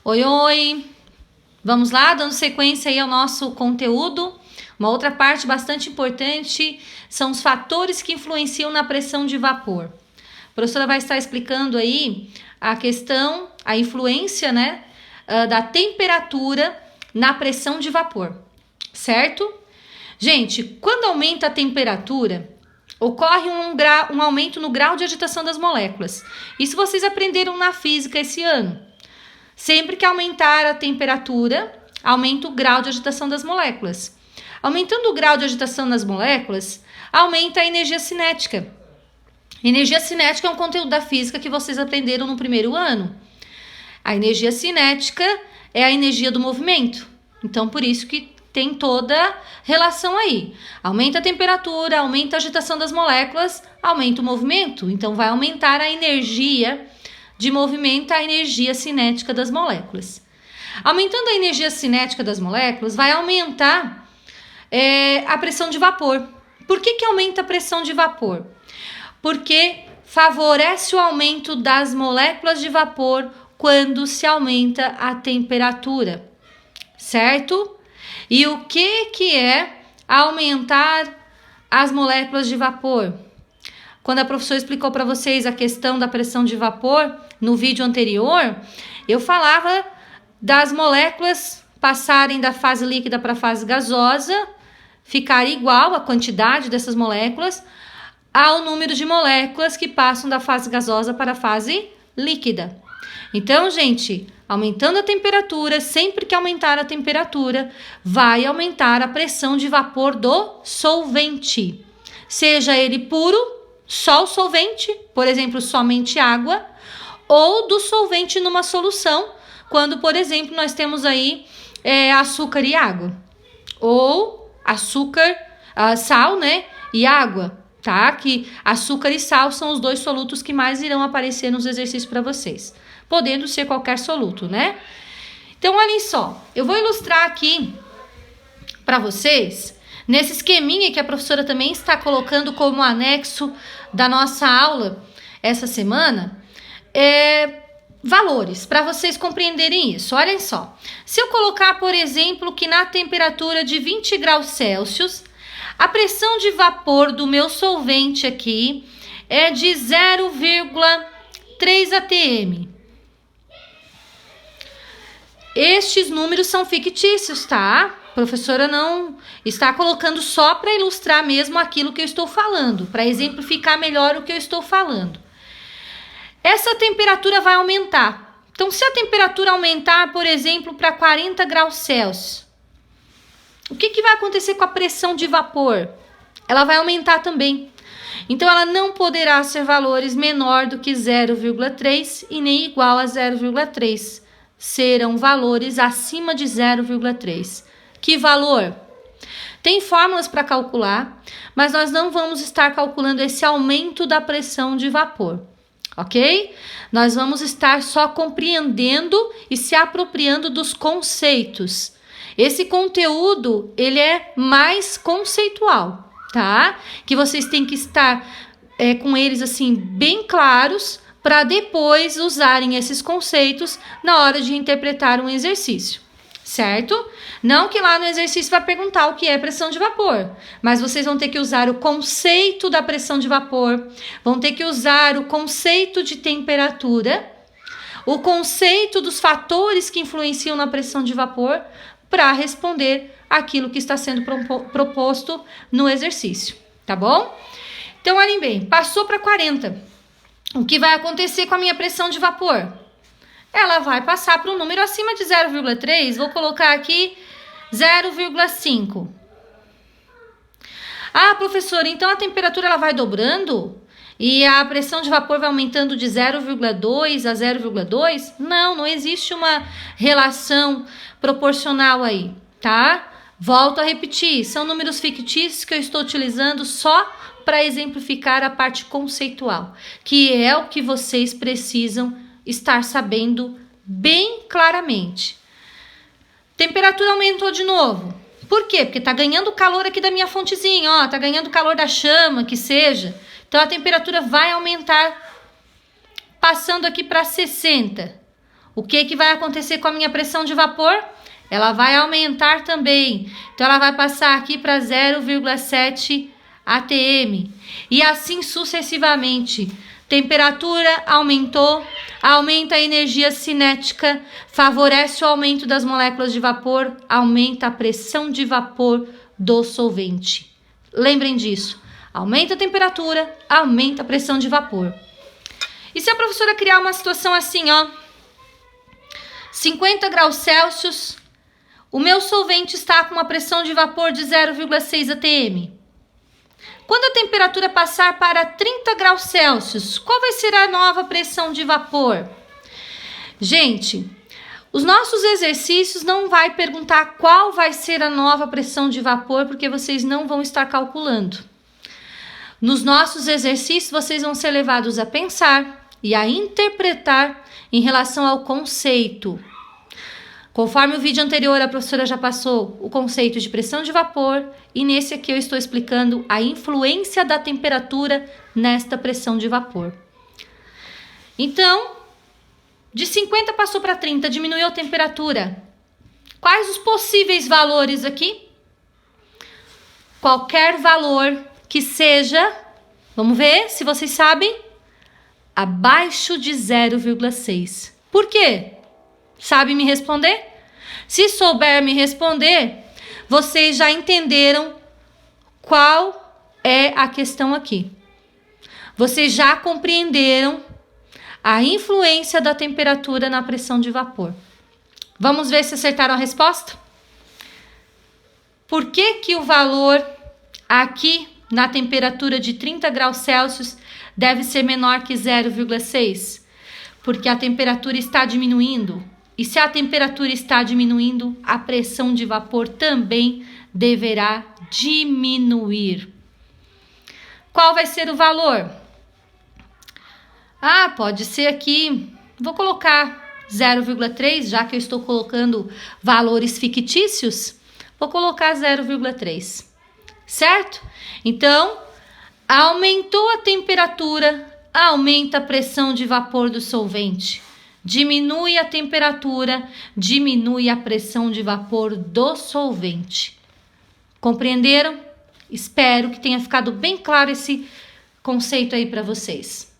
Oi, oi! Vamos lá, dando sequência aí ao nosso conteúdo. Uma outra parte bastante importante são os fatores que influenciam na pressão de vapor. A professora vai estar explicando aí a questão, a influência, da temperatura na pressão de vapor, certo? Gente, quando aumenta a temperatura, ocorre um aumento no grau de agitação das moléculas. Isso vocês aprenderam na física esse ano. Sempre que aumentar a temperatura, aumenta o grau de agitação das moléculas. Aumentando o grau de agitação das moléculas, aumenta a energia cinética. Energia cinética é um conteúdo da física que vocês aprenderam no primeiro ano. A energia cinética é a energia do movimento. Então, por isso que tem toda relação aí. Aumenta a temperatura, aumenta a agitação das moléculas, aumenta o movimento. Então, vai aumentar a energia de movimento, a energia cinética das moléculas. Aumentando a energia cinética das moléculas, vai aumentar a pressão de vapor. Por que aumenta a pressão de vapor? Porque favorece o aumento das moléculas de vapor quando se aumenta a temperatura, certo? E o que é aumentar as moléculas de vapor? Quando a professora explicou para vocês a questão da pressão de vapor no vídeo anterior, eu falava das moléculas passarem da fase líquida para a fase gasosa, ficar igual a quantidade dessas moléculas ao número de moléculas que passam da fase gasosa para a fase líquida. Então, gente, aumentando a temperatura, sempre que aumentar a temperatura, vai aumentar a pressão de vapor do solvente. Seja ele puro, só o solvente, por exemplo, somente água, ou do solvente numa solução, quando, por exemplo, nós temos aí açúcar e água. Ou açúcar, sal, e água, tá? Que açúcar e sal são os dois solutos que mais irão aparecer nos exercícios para vocês. Podendo ser qualquer soluto, Então, olhem só, eu vou ilustrar aqui para vocês, nesse esqueminha que a professora também está colocando como anexo da nossa aula essa semana, valores, para vocês compreenderem isso. Olhem só, se eu colocar, por exemplo, que na temperatura de 20 graus Celsius, a pressão de vapor do meu solvente aqui é de 0,3 atm. Estes números são fictícios, tá? A professora não está colocando só para ilustrar mesmo aquilo que eu estou falando, para exemplificar melhor o que eu estou falando. Essa temperatura vai aumentar. Então, se a temperatura aumentar, por exemplo, para 40 graus Celsius, o que vai acontecer com a pressão de vapor? Ela vai aumentar também. Então, ela não poderá ser valores menor do que 0,3 e nem igual a 0,3. Serão valores acima de 0,3. Que valor? Tem fórmulas para calcular, mas nós não vamos estar calculando esse aumento da pressão de vapor, ok? Nós vamos estar só compreendendo e se apropriando dos conceitos. Esse conteúdo, ele é mais conceitual, tá? Que vocês têm que estar com eles assim bem claros, para depois usarem esses conceitos na hora de interpretar um exercício, certo? Não que lá no exercício vai perguntar o que é pressão de vapor, mas vocês vão ter que usar o conceito da pressão de vapor, vão ter que usar o conceito de temperatura, o conceito dos fatores que influenciam na pressão de vapor para responder aquilo que está sendo proposto no exercício, tá bom? Então, olhem bem, passou para 40. O que vai acontecer com a minha pressão de vapor? Ela vai passar para um número acima de 0,3, vou colocar aqui 0,5. Ah, professora, então a temperatura ela vai dobrando? E a pressão de vapor vai aumentando de 0,2 a 0,2? Não existe uma relação proporcional aí, tá? Volto a repetir, são números fictícios que eu estou utilizando só para exemplificar a parte conceitual, que é o que vocês precisam estar sabendo bem claramente. Temperatura aumentou de novo. Por quê? Porque tá ganhando calor aqui da minha fontezinha, ó, tá ganhando calor da chama, que seja. Então a temperatura vai aumentar, passando aqui para 60. o que vai acontecer com a minha pressão de vapor? Ela vai aumentar também. Então, ela vai passar aqui para 0,7 atm. E assim sucessivamente. Temperatura aumentou, aumenta a energia cinética, favorece o aumento das moléculas de vapor, aumenta a pressão de vapor do solvente. Lembrem disso. Aumenta a temperatura, aumenta a pressão de vapor. E se a professora criar uma situação assim, ó, 50 graus Celsius, o meu solvente está com uma pressão de vapor de 0,6 atm. Quando a temperatura passar para 30 graus Celsius, qual vai ser a nova pressão de vapor? Gente, os nossos exercícios não vai perguntar qual vai ser a nova pressão de vapor, porque vocês não vão estar calculando. Nos nossos exercícios, vocês vão ser levados a pensar e a interpretar em relação ao conceito. Conforme o vídeo anterior, a professora já passou o conceito de pressão de vapor e nesse aqui eu estou explicando a influência da temperatura nesta pressão de vapor. Então, de 50 passou para 30, diminuiu a temperatura. Quais os possíveis valores aqui? Qualquer valor que seja, vamos ver se vocês sabem, abaixo de 0,6. Por quê? Sabe me responder? Se souber me responder, vocês já entenderam qual é a questão aqui. Vocês já compreenderam a influência da temperatura na pressão de vapor. Vamos ver se acertaram a resposta? Por que que o valor aqui na temperatura de 30 graus Celsius deve ser menor que 0,6? Porque a temperatura está diminuindo. E se a temperatura está diminuindo, a pressão de vapor também deverá diminuir. Qual vai ser o valor? Ah, pode ser aqui, vou colocar 0,3, já que eu estou colocando valores fictícios, vou colocar 0,3, certo? Então, aumentou a temperatura, aumenta a pressão de vapor do solvente. Diminui a temperatura, diminui a pressão de vapor do solvente. Compreenderam? Espero que tenha ficado bem claro esse conceito aí para vocês.